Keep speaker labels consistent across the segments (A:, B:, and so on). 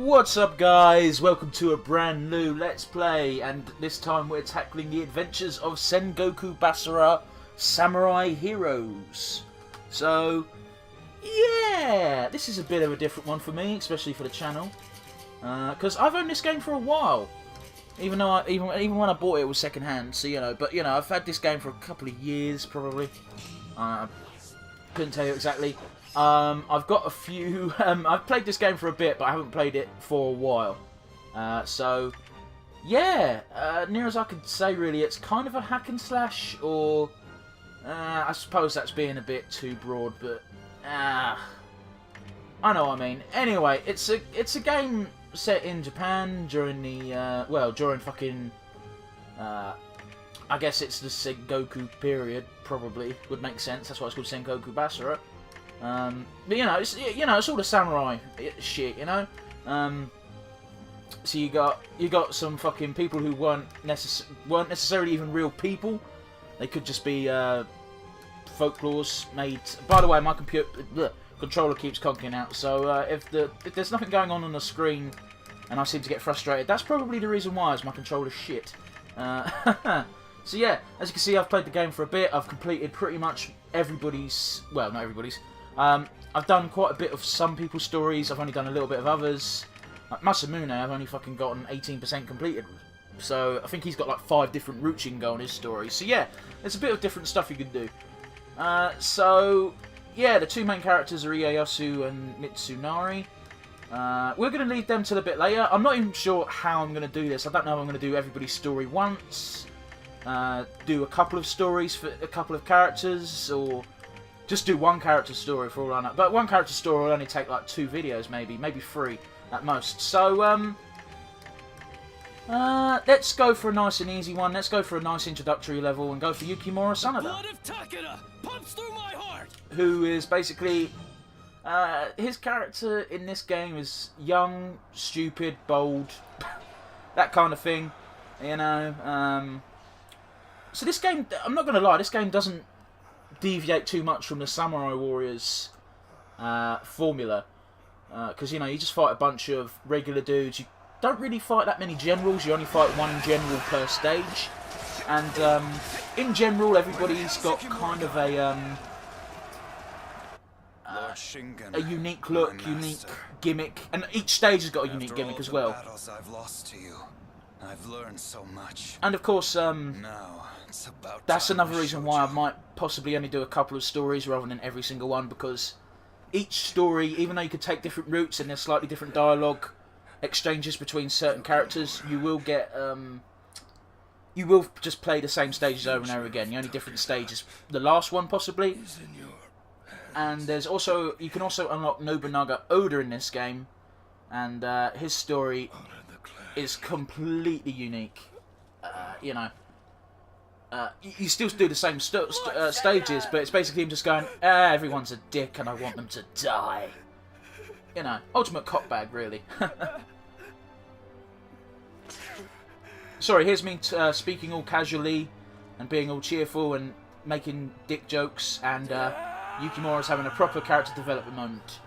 A: What's up guys, welcome to a brand new Let's Play, and this time we're tackling the adventures of Sengoku Basara Samurai Heroes. So, yeah, this is a bit of a different one for me, especially for the channel. Because I've owned this game for a while. Even though even when I bought it, it was second hand, so but I've had this game for a couple of years probably. Couldn't tell you exactly. I've got a few. I've played this game for a bit, but I haven't played it for a while. So, yeah, near as I could say, really, it's kind of a hack and slash, or I suppose that's being a bit too broad, but I know what I mean. Anyway, it's a game set in Japan during the during fucking I guess it's the Sengoku period. Probably would make sense. That's why it's called Sengoku Basara. But it's all the samurai shit, So you got some fucking people who weren't necessarily even real people. They could just be folklores made. By the way, my controller keeps conking out. So if there's nothing going on the screen and I seem to get frustrated, that's probably the reason why. Is my controller's shit. So yeah, as you can see, I've played the game for a bit. I've completed pretty much everybody's. Well, not everybody's. I've done quite a bit of some people's stories. I've only done a little bit of others. Like Masamune, I've only fucking gotten 18% completed. So I think he's got like 5 different routes you can go on his story. So yeah, there's a bit of different stuff you can do. So yeah, the two main characters are Ieyasu and Mitsunari. We're going to leave them till a bit later. I'm not even sure how I'm going to do this. I don't know if I'm going to do everybody's story once. Do a couple of stories for a couple of characters, or just do one character story for all I know. But one character story will only take like 2 videos, maybe 3 at most. So let's go for a nice and easy one. Let's go for a nice introductory level and go for Yukimura Sanada, who is basically his character in this game is young, stupid, bold, that kind of thing, So this game, I'm not going to lie, this game doesn't deviate too much from the Samurai Warriors formula. Because, you just fight a bunch of regular dudes. You don't really fight that many generals. You only fight one general per stage. And in general, everybody's got kind of a unique look, unique gimmick. And each stage has got a unique gimmick as well.
B: I've learned so much.
A: And of course, that's another reason why I might possibly only do a couple of stories rather than every single one, because each story, even though you could take different routes and there's slightly different dialogue exchanges between certain characters, you will get you will just play the same stages over and over again. The only different stage is the last one possibly. And there's also, you can also unlock Nobunaga Oda in this game, and his story is completely unique. You still do the same stages, but it's basically him just going, everyone's a dick and I want them to die. Ultimate cockbag, really. Sorry, here's me speaking all casually and being all cheerful and making dick jokes, and Yukimura's having a proper character development moment.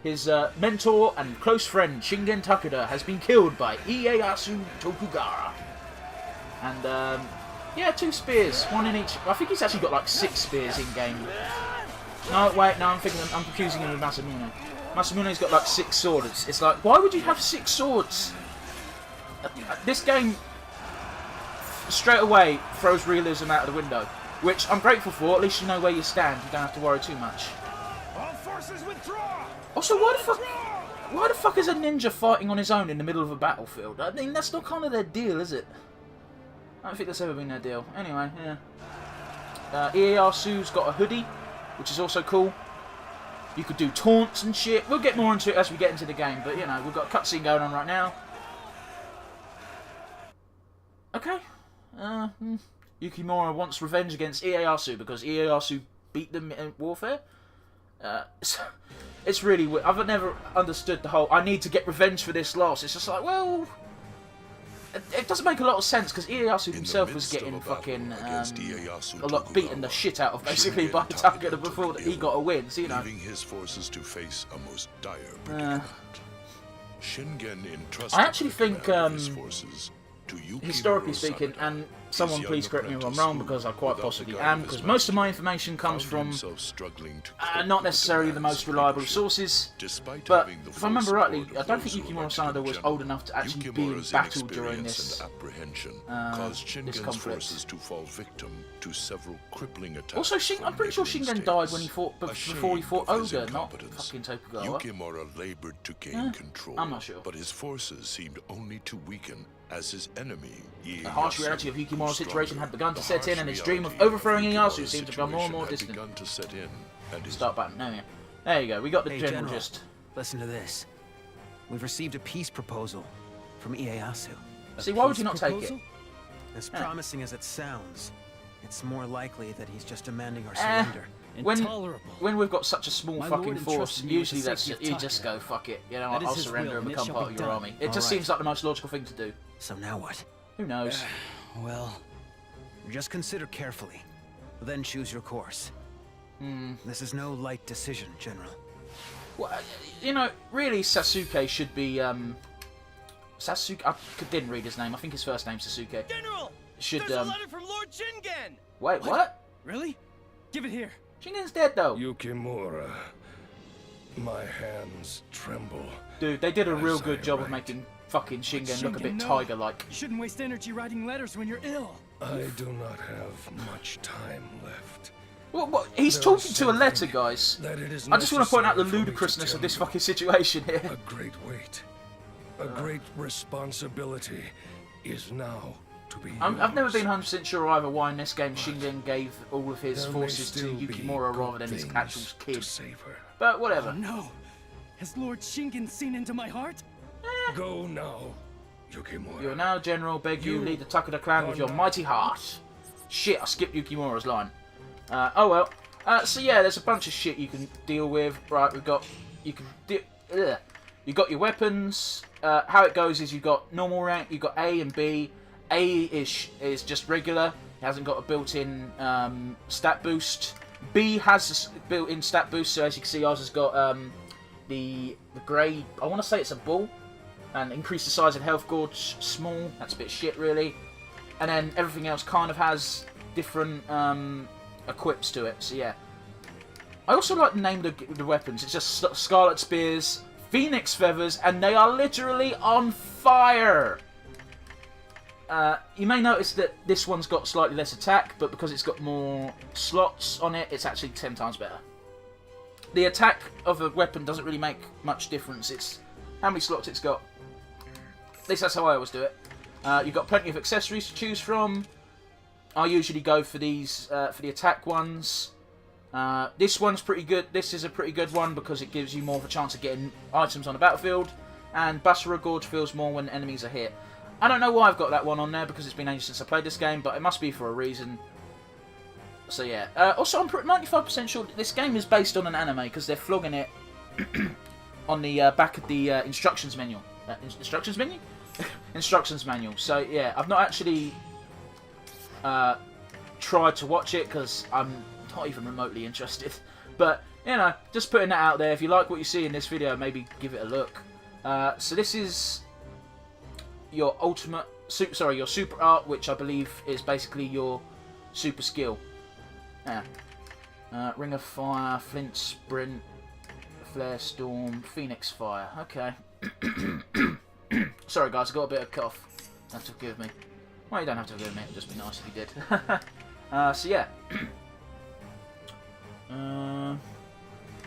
A: His mentor and close friend, Shingen Takeda, has been killed by Ieyasu Tokugara. And, yeah, 2 spears, 1 in each. I think he's actually got like 6 spears in-game. No, wait, no, I'm confusing him with Masamune. Masamune's got like 6 swords. It's like, why would you have 6 swords? This game, straight away, throws realism out of the window. Which I'm grateful for, at least you know where you stand. You don't have to worry too much.
B: All forces withdraw!
A: Also, why the fuck is a ninja fighting on his own in the middle of a battlefield? I mean, that's not kind of their deal, is it? I don't think that's ever been their deal. Anyway, yeah. Ieyasu's got a hoodie, which is also cool. You could do taunts and shit. We'll get more into it as we get into the game, but, we've got a cutscene going on right now. Okay. Yukimura wants revenge against Ieyasu because Ieyasu beat them in warfare. It's really weird. I've never understood the whole, I need to get revenge for this loss. It's just like, well, it doesn't make a lot of sense, because Ieyasu himself was getting fucking beaten the shit out of, basically, by Takeda before that he got a win, so,
C: leaving his forces to face a most dire predicament. Shingen entrusted
A: I actually
C: the
A: think,
C: command of his forces to Yukimura
A: historically speaking,
C: Sanada.
A: and someone
C: His
A: please
C: young
A: correct me if I'm
C: apprentice
A: wrong,
C: who,
A: because I quite
C: without
A: possibly
C: the guide
A: am,
C: of his
A: because most of my
C: master,
A: information comes
C: found
A: from
C: himself struggling to cope with
A: not
C: the
A: necessarily the
C: demands
A: most
C: of
A: reliable
C: leadership.
A: sources,
C: Despite
A: but
C: having the
A: if I
C: full
A: remember rightly,
C: support
A: I
C: of
A: don't
C: those
A: think
C: who
A: Yukimura
C: elected
A: Sanada
C: him
A: was
C: general,
A: old enough to actually be in
C: Yukimura's
A: battle during
C: inexperience
A: this
C: and apprehension caused Shingen's
A: conflict.
C: forces to fall victim to several crippling attacks.
A: Also, I'm pretty sure
C: from
A: Shingen
C: neighboring
A: died when he
C: states.
A: fought before he
C: Ashamed
A: fought
C: of his
A: Ogre, not
C: incompetence,
A: fucking Tokugawa.
C: Yukimura labored to gain control,
A: I'm not sure.
C: but his forces seemed only to weaken as his enemy,
A: The harsh reality of Yukimura's situation had begun to
C: The
A: set in,
C: harsh
A: and his dream of
C: reality
A: overthrowing Ieyasu
C: Yukimura's
A: seemed to become more and more
C: situation had
A: distant.
C: begun to set in, and his
A: Start button. No, yeah. There you go. We got the
D: Hey,
A: general
D: General,
A: gist.
D: listen to this. We've received a peace proposal from Ieyasu.
A: See, why would you not take it?
D: As
A: Yeah.
D: promising as it sounds, it's more likely that he's just demanding our surrender.
A: When we've got such a small
E: My
A: fucking
E: lord
A: force,
E: entrusted me with
A: usually
E: the
A: that's
E: safety
A: you
E: of
A: just
E: Taka.
A: go fuck it. You know,
E: That is
A: I'll
E: his
A: surrender
E: will,
A: and
E: and it
A: become
E: shall
A: part
E: be
A: of your
E: done.
A: army. It
D: All
A: just
D: right.
A: seems like the most logical thing to do.
D: So now what?
A: Who knows?
E: Well,
D: Just consider carefully, then choose your course. This is no light decision, General.
A: Well, you know, really, Sasuke should be. Sasuke. I didn't read his name. I think his first name's Sasuke.
F: General!
A: Should
F: There's a letter from Lord Shingen!
A: Wait, what?
E: really? Give it here.
A: Shingen's dead though.
G: Yukimura, my hands tremble.
A: Dude, they did a real
G: As I
A: good job of
G: write.
A: making fucking Shingen look a bit
E: Shingen, no.
A: tiger-like.
E: You shouldn't waste energy writing letters when you're ill.
G: I do not have much time left.
A: What? He's
G: There
A: talking
G: is
A: to a letter,
G: something
A: guys.
G: That it is
A: I just want to point out the
G: necessary for me to
A: ludicrousness of
G: tell
A: this
G: you.
A: fucking situation here.
G: A great weight, a great responsibility is now to be
A: I've never
G: used.
A: been 100% sure either why in this game Shingen gave all of his
G: There may
A: forces to
G: still be
A: Yukimura
G: good
A: rather than his
G: things
A: actual
G: to
A: kid.
G: save her.
A: But
E: Oh
A: whatever.
E: no! Has Lord Shingen seen into my heart?
G: Go now, Yukimura.
A: You are now General. Beg you,
G: You
A: lead the Takeda clan with your
G: are
A: mighty heart. Shit, I skipped Yukimura's line. Oh well. So yeah, there's a bunch of shit you can deal with. Right, we've got you got your weapons. How it goes is you've got normal rank, you've got A and B. A is just regular. It hasn't got a built-in stat boost. B has a built-in stat boost. So as you can see, ours has got the grey. I want to say it's a bull, and increase the size of health gauge. Small. That's a bit shit, really. And then everything else kind of has different equips to it. So yeah. I also like the name of the weapons. It's just Scarlet Spears, Phoenix Feathers, and they are literally on fire. You may notice that this one's got slightly less attack, but because it's got more slots on it, it's actually 10 times better. The attack of a weapon doesn't really make much difference. It's how many slots it's got. At least that's how I always do it. You've got plenty of accessories to choose from. I usually go for these, for the attack ones. This one's pretty good. This is a pretty good one because it gives you more of a chance of getting items on the battlefield. And Basara Gorge feels more when enemies are hit. I don't know why I've got that one on there because it's been ages since I played this game, but it must be for a reason. So yeah. Also, I'm 95% sure that this game is based on an anime because they're flogging it on the back of the instructions manual. Instructions menu? Instructions manual. So yeah, I've not actually tried to watch it because I'm not even remotely interested. But, you know, just putting that out there. If you like what you see in this video, maybe give it a look. So this is your ultimate, your super art, which I believe is basically your super skill. Yeah. Ring of Fire, Flint Sprint, Flare Storm, Phoenix Fire. Okay. Sorry guys, I got a bit of cough. You have to forgive me. Well, you don't have to forgive me, it'd just be nice if you did. So yeah.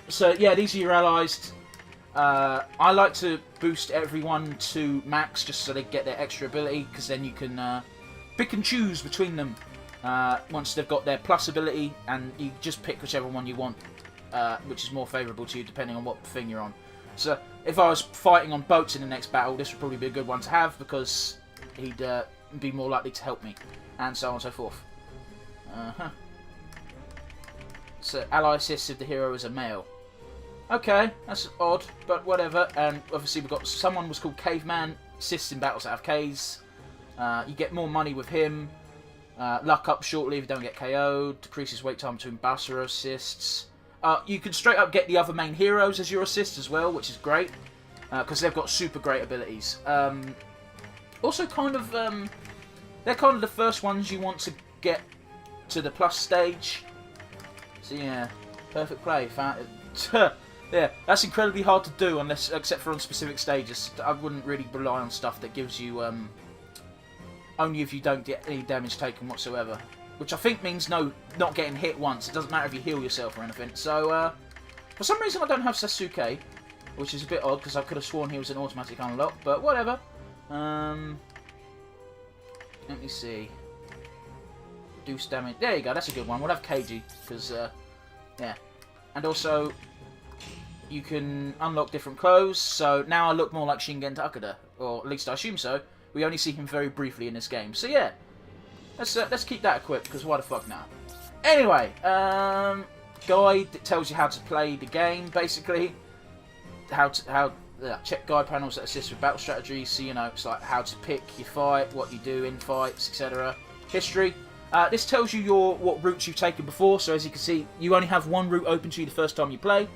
A: So yeah, these are your allies. I like to boost everyone to max just so they get their extra ability, because then you can pick and choose between them once they've got their plus ability, and you just pick whichever one you want, which is more favourable to you depending on what thing you're on. So if I was fighting on boats in the next battle, this would probably be a good one to have because he'd be more likely to help me, and so on and so forth. So ally assists if the hero is a male. Okay, that's odd, but whatever. And obviously we've got someone was called Caveman, assists in battles that have Ks. You get more money with him. Luck up shortly if you don't get KO'd. Decreases wait time between Basara assists. You can straight up get the other main heroes as your assist as well, which is great. because they've got super great abilities. Also, kind of, they're kind of the first ones you want to get to the plus stage. So yeah, perfect play. Yeah, that's incredibly hard to do unless, except for on specific stages. I wouldn't really rely on stuff that gives you only if you don't get any damage taken whatsoever. Which I think means not getting hit once. It doesn't matter if you heal yourself or anything. So, for some reason I don't have Sasuke, which is a bit odd because I could have sworn he was an automatic unlock, but whatever. Let me see. Reduce damage. There you go, that's a good one. We'll have Keiji, because, yeah. And also, you can unlock different clothes, so now I look more like Shingen Takeda, or at least I assume so. We only see him very briefly in this game. So yeah, let's keep that equipped, because why the fuck not? Anyway, guide that tells you how to play the game, basically. Check guide panels that assist with battle strategies, so you know, it's like how to pick your fight, what you do in fights, etc. History. This tells you what routes you've taken before, so as you can see, you only have one route open to you the first time you play.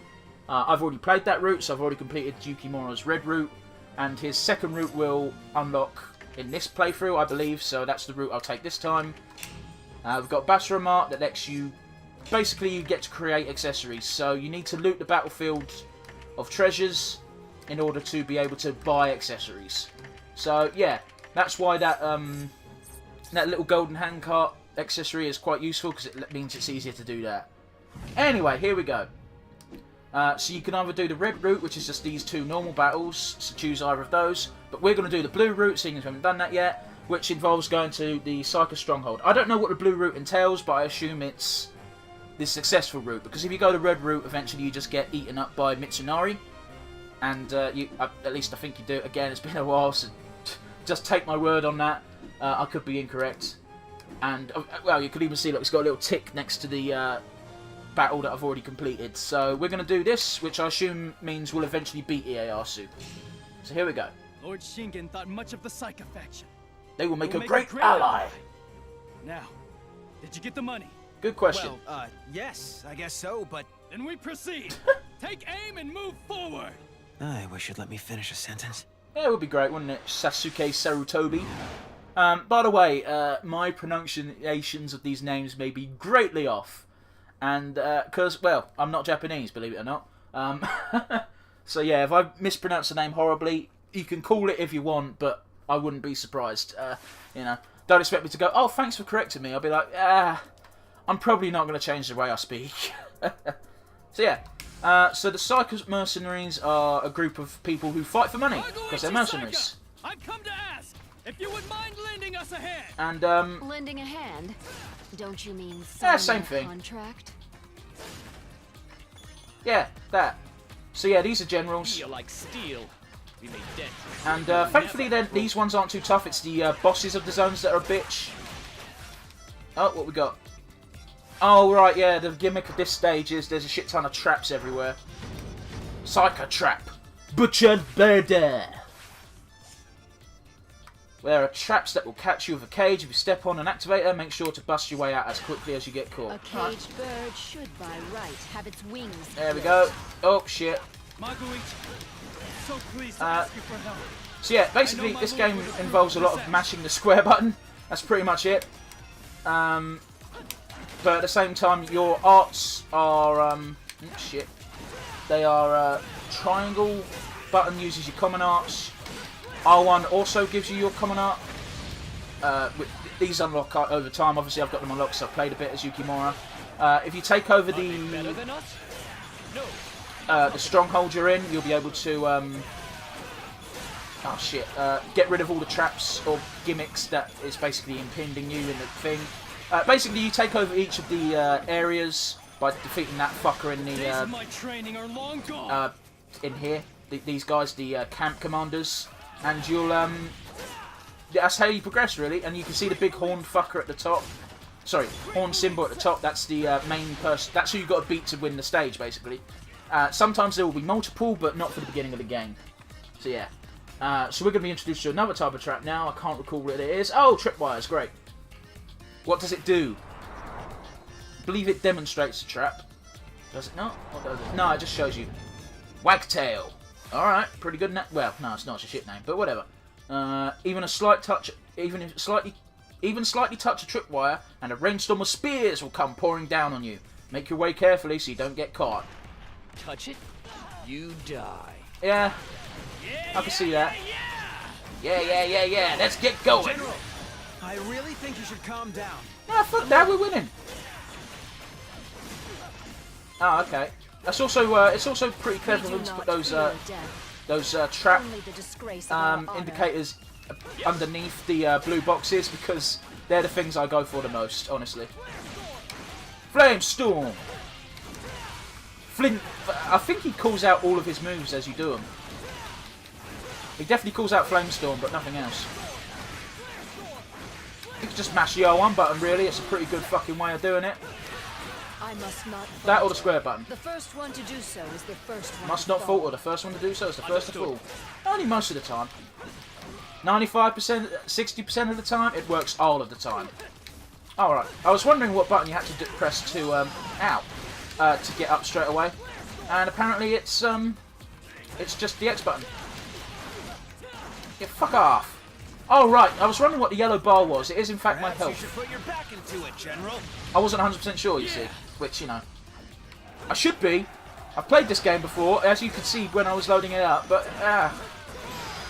A: I've already played that route, so I've already completed Yukimura's red route, and his second route will unlock in this playthrough, I believe, so that's the route I'll take this time. We've got Basara Mart that lets you, basically you get to create accessories, so you need to loot the battlefield of treasures in order to be able to buy accessories. So yeah, that's why that little golden handcart accessory is quite useful, because it means it's easier to do that. Anyway, here we go. So you can either do the red route, which is just these two normal battles, so choose either of those. But we're going to do the blue route, seeing as we haven't done that yet, which involves going to the Psycho Stronghold. I don't know what the blue route entails, but I assume it's the successful route, because if you go the red route, eventually you just get eaten up by Mitsunari. And at least I think you do. Again, it's been a while, so just take my word on that. I could be incorrect. And, well, you could even see, look, it's got a little tick next to the battle that I've already completed. So we're going to do this, which I assume means we'll eventually beat Ieyasu. So here we go.
E: Lord Shingen thought much of the Psycho faction.
A: They will make a great ally.
E: Now, did you get the money?
A: Good question.
D: Well, yes, I guess so, but...
E: Then we proceed. Take aim and move forward.
D: I wish you'd let me finish a sentence.
A: Yeah, it would be great, wouldn't it? Sasuke Sarutobi. By the way, my pronunciations of these names may be greatly off. And, because, well, I'm not Japanese, believe it or not. So yeah, if I mispronounce the name horribly, you can call it if you want, but I wouldn't be surprised. You know, don't expect me to go, oh, thanks for correcting me. I'll be like, I'm probably not going to change the way I speak. So yeah, so the Psycho Mercenaries are a group of people who fight for money, because they're mercenaries.
E: I've come to ask if you would mind lending us a hand.
A: And,
H: lending a hand? Don't you mean
A: same
H: signing a
A: thing.
H: contract?
A: Yeah, that. So yeah, these are generals.
F: Feel like steel. We made dead.
A: And thankfully, these ones aren't too tough. It's the bosses of the zones that are a bitch. Oh, what we got? Oh, right, yeah, the gimmick of this stage is there's a shit ton of traps everywhere. Psycho Trap. Butchered Birder. There are traps that will catch you with a cage. If you step on an activator, make sure to bust your way out as quickly as you get caught.
H: A caged bird should by right have its wings.
A: There we go. Oh, shit.
E: Maguichi, so pleased to ask you for help.
A: So yeah, basically this game involves a lot of mashing the square button. That's pretty much it. But at the same time, your arts are, shit. They are, triangle button uses your common arts. R1 also gives you your common art. These unlock over time. Obviously, I've got them unlocked, so I've played a bit as Yukimura. If you take over the stronghold you're in, you'll be able to, get rid of all the traps or gimmicks that is basically impinging you in the thing. Basically, you take over each of the areas by defeating that fucker in the
E: Days of my training are long gone.
A: in here. These guys, the camp commanders, and you'll that's how you progress really. And you can see the big horn fucker at the top. Sorry, horn symbol at the top. That's the main person. That's who you got to beat to win the stage, basically. Sometimes there will be multiple, but not for the beginning of the game. So yeah. So we're going to be introduced to another type of trap now. I can't recall what it is. Oh, tripwires, great. What does it do? I believe it demonstrates the trap. Does it not? What does it? No, it just shows you. Wagtail. Alright, pretty good name. Well, no, it's not, it's a shit name, but whatever. Even a slight touch, even slightly touch a tripwire, and a rainstorm of spears will come pouring down on you. Make your way carefully so you don't get caught.
F: Touch it, you die.
A: Yeah, I can see that. Yeah. Let's get going.
D: General, I really think you should calm down.
A: Nah, fuck that, we're winning. Oh, okay. That's also it's also pretty clever of them to put those trap
H: Only the disgrace of our honor.
A: indicators underneath the blue boxes, because they're the things I go for the most, honestly. Flame Storm. Flint. I think he calls out all of his moves as you do them. He definitely calls out Flame Storm, but nothing else. You can just mash the R1 button, really. It's a pretty good fucking way of doing it.
H: I must not
A: That or the
H: falter.
A: square button.
H: The first one to do so is the first one
A: Must
H: to
A: not
H: fall.
A: falter. The first one to do so is the first to fall. Only most of the time. 95%, 60% of the time, it works all of the time. Alright. I was wondering what button you had to press to out to get up straight away. And apparently it's just the X button. Yeah, fuck off. Oh, right. I was wondering what the yellow bar was. It is, in fact, my
D: Perhaps you
A: health.
D: should put your back into it, General.
A: I wasn't 100% sure, you see. Which, you know. I should be. I've played this game before, as you could see when I was loading it up, but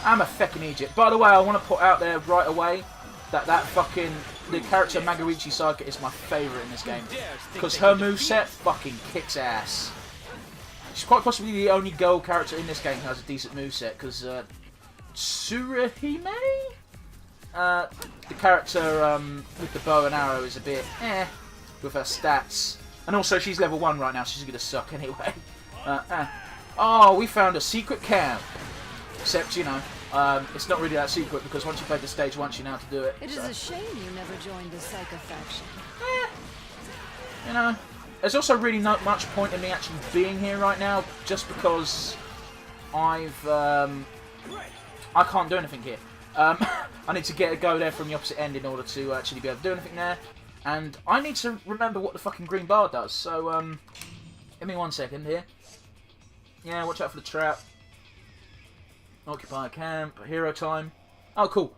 A: I'm a feckin' Egypt. By the way, I want to put out there right away that the character Magarichi Saga is my favourite in this game. Because her moveset fucking kicks ass. She's quite possibly the only girl character in this game who has a decent moveset, because Tsuruhime? The character with the bow and arrow is a bit with her stats. And also, she's level 1 right now, so she's going to suck anyway. Oh, we found a secret camp. Except, you know, it's not really that secret, because once you played the stage once, you know how to do it.
H: It is
A: so.
H: a shame you never joined the Psycho faction.
A: You know, there's also really not much point in me actually being here right now, just because I can't do anything here. I need to go there from the opposite end in order to actually be able to do anything there. And I need to remember what the fucking green bar does, so, give me 1 second here. Yeah, watch out for the trap. Occupy a camp, hero time. Oh, cool.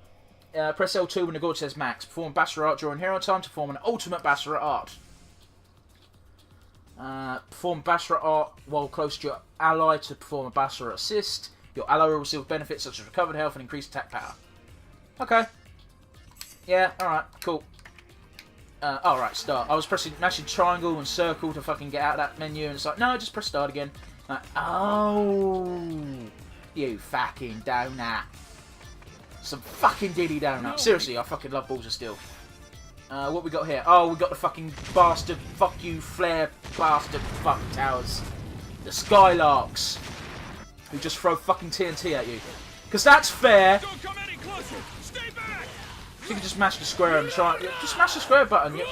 A: Press L2 when the gorge says max. Perform Basara art during hero time to perform an ultimate Basara art. Perform Basara art while close to your ally to perform a Basara assist. Your ally will receive benefits such as recovered health and increased attack power. Okay. Yeah, alright, cool. Alright, start. I was mashing triangle and circle to fucking get out of that menu, and it's like, no, just press start again. Oh, you fucking donut. Some fucking diddy donut. Seriously, I fucking love Balls of Steel. What we got here? Oh, we got the fucking bastard, fuck you, flare, bastard, fuck towers. The Skylarks. Who just throw fucking TNT at you. Because that's fair.
E: Don't come any closer! Stay back!
A: You can just mash the square and try. Just smash the square button. Yeah.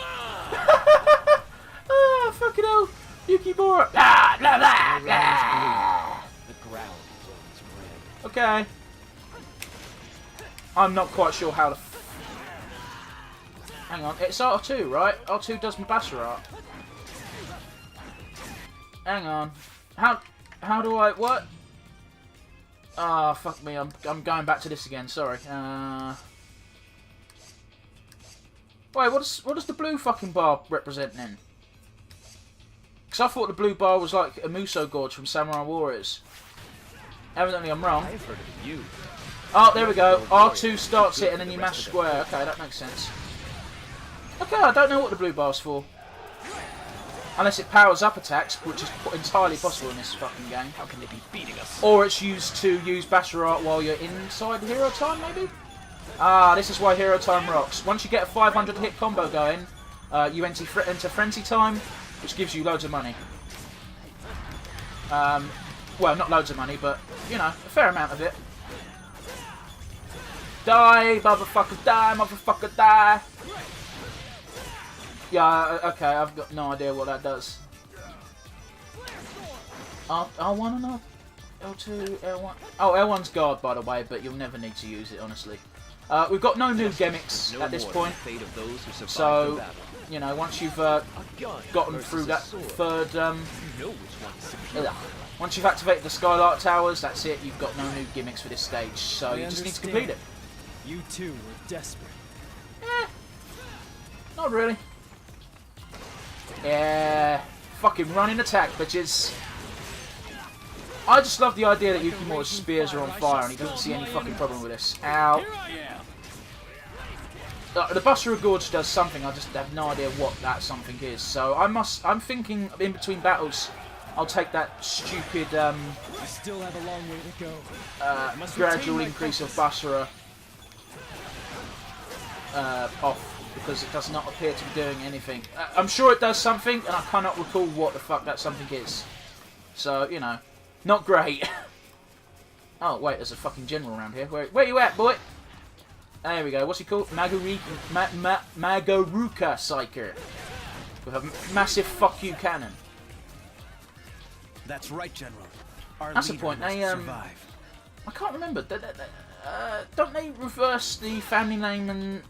A: Ah, fucking hell. Yukimura. Blah, blah, blah, blah.
F: The ground is red.
A: Okay. I'm not quite sure how to. Hang on. It's R2, right? R2 does my Basara art. Hang on. How do I. What? Ah, fuck me. I'm going back to this again. Sorry. Wait, what does the blue fucking bar represent then? Because I thought the blue bar was like a Muso Gorge from Samurai Warriors. Evidently I'm wrong.
F: I've heard of you.
A: Oh, there we go. R2 starts it and then you mash square. Okay, that makes sense. Okay, I don't know what the blue bar's for. Unless it powers up attacks, which is entirely possible in this fucking game.
F: How can they be beating us?
A: Or it's used to use Basara art while you're inside hero time, maybe? Ah, this is why hero time rocks. Once you get a 500 hit combo going, you enter frenzy time, which gives you loads of money. Well, not loads of money, but, you know, a fair amount of it. Die, motherfucker, die, motherfucker, die! Yeah, okay, I've got no idea what that does. R1 and L2, L1... Oh, L1's guard, by the way, but you'll never need to use it, honestly. We've got no new gimmicks at this point, so you know, once you've gotten through that third, once you've activated the Skylark Towers, that's it. You've got no new gimmicks for this stage, so you just need to complete it.
E: You two were desperate.
A: Not really. Yeah, fucking running attack, bitches. I just love the idea that Yukimura's spears are on fire and he doesn't see any fucking problem with this. Ow.
E: Here I am.
A: The Basara Gorge does something, I just have no idea what that something is. So I'm thinking in between battles, I'll take that stupid
E: I still have a long way to go.
A: gradual increase of Basara off, because it does not appear to be doing anything. I'm sure it does something, and I cannot recall what the fuck that something is. So, you know, not great. Oh, wait, there's a fucking general around here. Where you at, boy? There we go. What's he called? Magaruka Psyker. With a massive fuck you cannon.
D: That's right, General. Our
A: That's the
D: leader
A: point.
D: must
A: They
D: survive.
A: I can't remember. Don't they reverse the family name and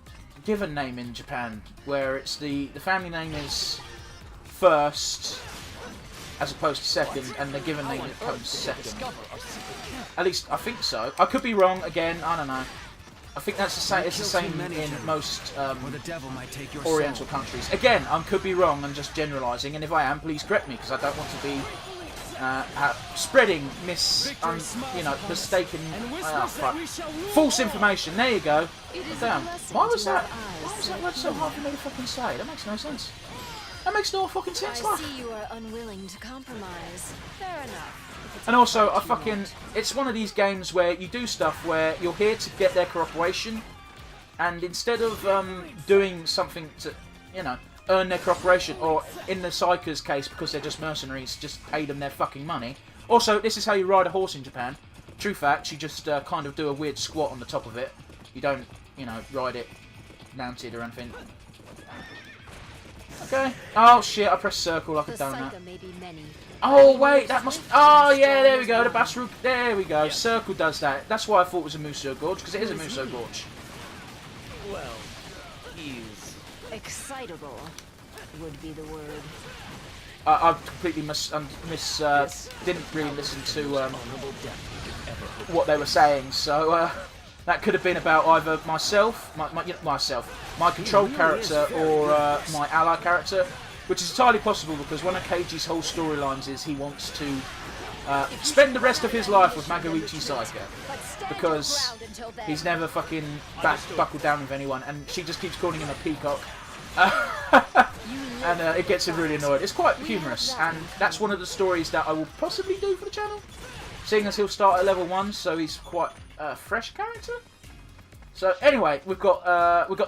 A: given name in Japan, where it's the family name is first as opposed to second, and the given name comes second? At least I think so. I could be wrong. Again, I don't know. I think that's the same. It's the same in most
D: Or the devil might take your
A: Oriental
D: soul.
A: countries. Again, I could be wrong and just generalising, and if I am, please correct me, because I don't want to be spreading mistaken, false information. There you go. Damn. Why was that? Why was that word so hard for me to fucking say? That makes no sense. That makes no fucking sense.
H: I see you are unwilling to compromise. Fair enough.
A: And also, it's one of these games where you do stuff where you're here to get their cooperation, and instead of doing something to, you know, earn their cooperation, or in the Psyker's case, because they're just mercenaries, just pay them their fucking money. Also, this is how you ride a horse in Japan. True fact, you just kind of do a weird squat on the top of it. You don't, you know, ride it mounted or anything. Okay. Oh shit, I pressed circle like a donut. Oh wait, that must... Oh yeah, there we go, the Basara... There we go, circle does that. That's why I thought it was a Muso Gorge, because it is a Muso Gorge.
F: Well, he's
H: Excitable would be the word.
A: I completely didn't really listen to what they were saying, so that could have been about either myself, my control character, or my ally character, which is entirely possible because one of Keiji's whole storylines is he wants to spend the rest of his life with Magaruchi Saika, because he's never fucking buckled down with anyone, and she just keeps calling him a peacock. And it gets him really annoyed. It's quite humorous, and that's one of the stories that I will possibly do for the channel, seeing as he'll start at level 1, so he's quite a fresh character. So anyway, we've got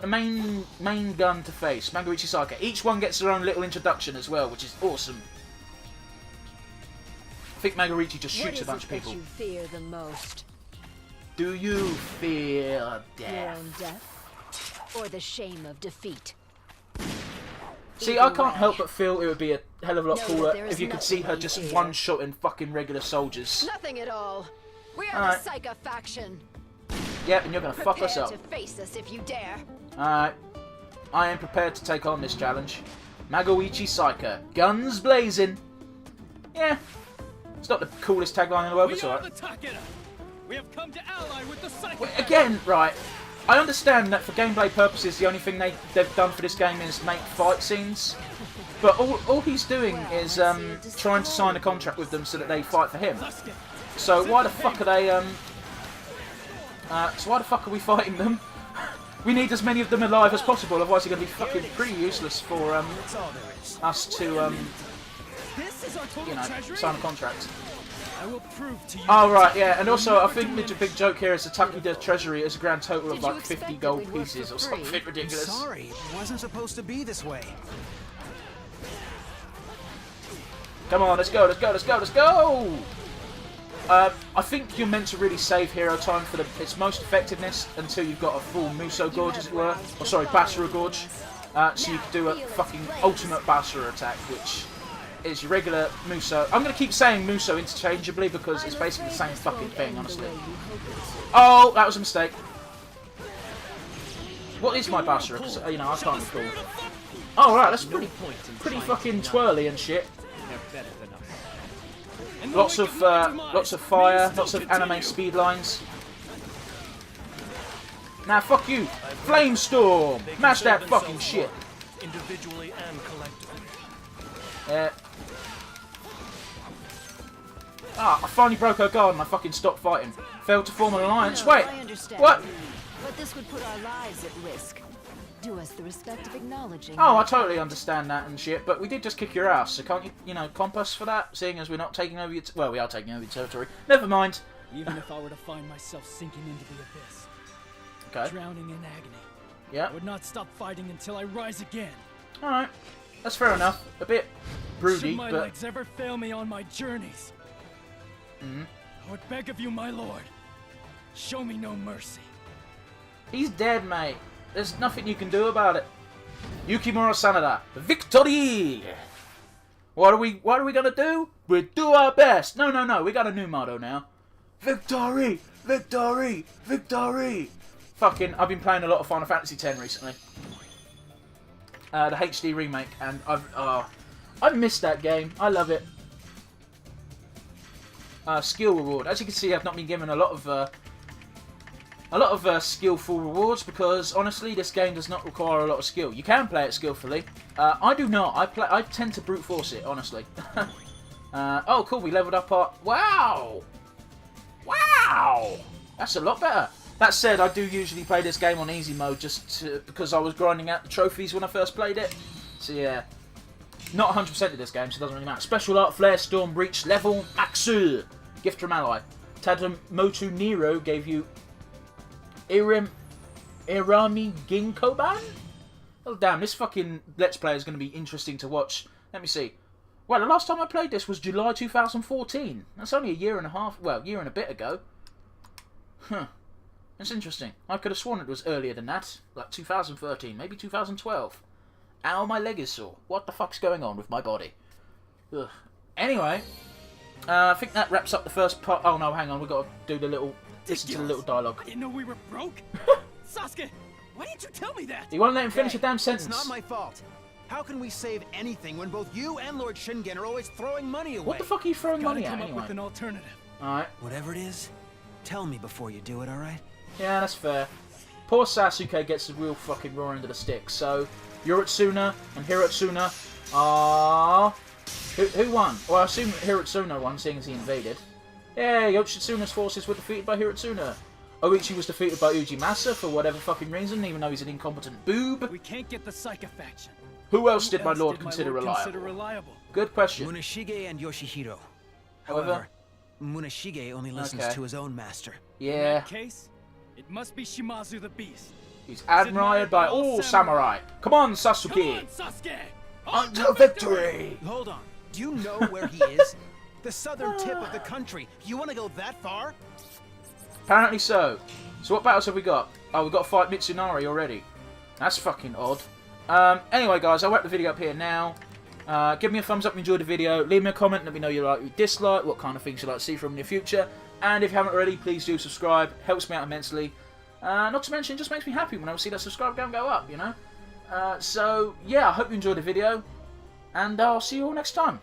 A: the main gun to face, Magaruchi Saika. Each one gets their own little introduction as well, which is awesome. I think Magaruchi just shoots a bunch of people.
H: What is it that you fear the most?
A: Do you fear
H: Your
A: death?
H: own death, or the shame of defeat?
A: See, I can't help but feel it would be a hell of a lot
H: Know
A: cooler
H: that there
A: if
H: is
A: you could see her
H: nothing
A: just
H: here.
A: one-shotting fucking regular soldiers.
H: Nothing at all. We are
A: Alright.
H: the Psycho faction.
A: Yep, and you're gonna fuck us
H: Prepare
A: up.
H: to face us if you dare.
A: Alright. I am prepared to take on this challenge. Magaruchi Saika. Guns blazing. Yeah. It's not the coolest tagline in the world, but
E: We
A: it's
E: are
A: alright.
E: the Takeda. We have come to ally with the Psycho.
A: Well, again, right. I understand that for gameplay purposes, the only thing they've done for this game is make fight scenes. But all he's doing is trying to sign a contract with them so that they fight for him. So why the fuck are they? So why the fuck are we fighting them? We need as many of them alive as possible, otherwise they're going to be fucking pretty useless for us to
E: This is our total
A: you know,
E: treasury.
A: sign a contract.
E: I will prove to you.
A: Oh right, yeah, and also I think the big joke here is the Takeda treasury is a grand total of
H: Did you
A: like 50
H: expect that
A: gold
H: we'd work
A: pieces
H: for
A: or
H: free?
A: something ridiculous.
D: Sorry, it wasn't supposed to be this way.
A: Come on, let's go, let's go, let's go, let's go! I think you're meant to really save hero time for its most effectiveness until you've got a full Muso Gorge, as it were. Or sorry, Basara Gorge. So you can do a fucking ultimate Basara attack, which is your regular Muso. I'm going to keep saying Muso interchangeably because it's basically the same fucking thing, honestly. Oh, that was a mistake. What is my Basara? Because, you know, I can't recall. Oh, right, that's pretty fucking twirly and shit.
E: They're better than us. And
A: Lots
E: the
A: of
E: wicked might
A: lots of
E: demise
A: fire,
E: may
A: lots
E: still
A: of anime
E: continue.
A: speed lines. Now, fuck you! Flame Storm! Mash that fucking shit!
I: Individually and collectively.
A: Ah, I finally broke her guard and I fucking stopped fighting. Failed to form an alliance.
H: No,
A: Wait!
H: I understand.
A: What?
H: But this would put our lives at risk. Do us the respect of acknowledging.
A: Oh, I
H: that.
A: totally understand that and shit, but we did just kick your ass, so can't you know, comp us for that? Seeing as we're not taking over your... well, we are taking over your territory. Never mind.
E: Even if I were to find myself sinking into the abyss,
A: Okay.
E: drowning in agony,
A: Yeah.
E: I would not stop fighting until I rise again.
A: Alright. That's fair enough. A bit broody,
E: Should my
A: but...
E: legs ever fail me on my journeys, I would beg of you, my lord, show me no mercy.
A: He's dead, mate. There's nothing you can do about it. Yukimura Sanada. Victory! What are we gonna do? We do our best. No. We got a new motto now. Victory! Victory! Victory! Fucking, I've been playing a lot of Final Fantasy X recently. The HD remake, and I've missed that game. I love it. Skill reward. As you can see, I've not been given a lot of skillful rewards because honestly, this game does not require a lot of skill. You can play it skillfully. I do not. I tend to brute force it, honestly. Oh, cool. We leveled up our... Wow! Wow! That's a lot better. That said, I do usually play this game on easy mode because I was grinding out the trophies when I first played it. So yeah. Not 100% of this game, so it doesn't really matter. Special Art, Flare, Storm, Breach, Level, Axu. Gift from Ally. Tadamoto Nero gave you Irami Ginkoban? Oh damn, this fucking Let's Play is going to be interesting to watch. Let me see. Well, the last time I played this was July 2014. That's only a year and a half, well, year and a bit ago. Huh. That's interesting. I could have sworn it was earlier than that. Like 2013, maybe 2012. Ow, my leg is sore. What the fuck's going on with my body? Ugh. Anyway, I think that wraps up the first part. Oh no, hang on, we've got to do the little... listen to the little dialogue.
E: I didn't know we were broke. Sasuke, why didn't you tell me that?
A: You won't let him finish a damn sentence.
D: It's not my fault. How can we save anything when both you and Lord Shingen are always throwing money away?
A: What the fuck are you throwing
E: Gotta
A: money
E: come
A: at
E: up
A: anyway?
E: with an alternative.
A: Alright.
D: Whatever it is, tell me before you do it, alright?
A: Yeah, that's fair. Poor Sasuke gets the real fucking raw end of the stick. So, Yuritsuna and Hirotsuna are... Who won? Well, I assume Hirotsuna won, seeing as he invaded. Yeah, Yoshitsuna's forces were defeated by Hirotsuna. Oichi was defeated by Ujimasa for whatever fucking reason, even though he's an incompetent boob.
E: We can't get the Psycha faction.
A: Who else
E: Who
A: did my
E: else
A: lord
E: did
A: consider
E: Lord
A: reliable?
E: consider reliable?
A: Good question.
D: Munashige and Yoshihiro.
A: However-
D: However, Munashige only listens
A: Okay.
D: to his own master.
E: In
A: Yeah,
E: that case, it must be Shimazu the Beast.
A: he's admired by all samurai. Come on, Sasuke!
E: Come on, Sasuke!
A: Until victory!
D: Hold on. Do you know where he is? The southern tip of the country. You want to go that far?
A: Apparently so. So what battles have we got? Oh, we've got to fight Mitsunari already. That's fucking odd. Anyway, guys, I'll wrap the video up here now. Give me a thumbs up if you enjoyed the video. Leave me a comment. Let me know you like, you dislike, what kind of things you'd like to see from me in the future. And if you haven't already, please do subscribe. Helps me out immensely. Not to mention, it just makes me happy when I see that subscribe count go up, you know? So, yeah, I hope you enjoyed the video. And I'll see you all next time.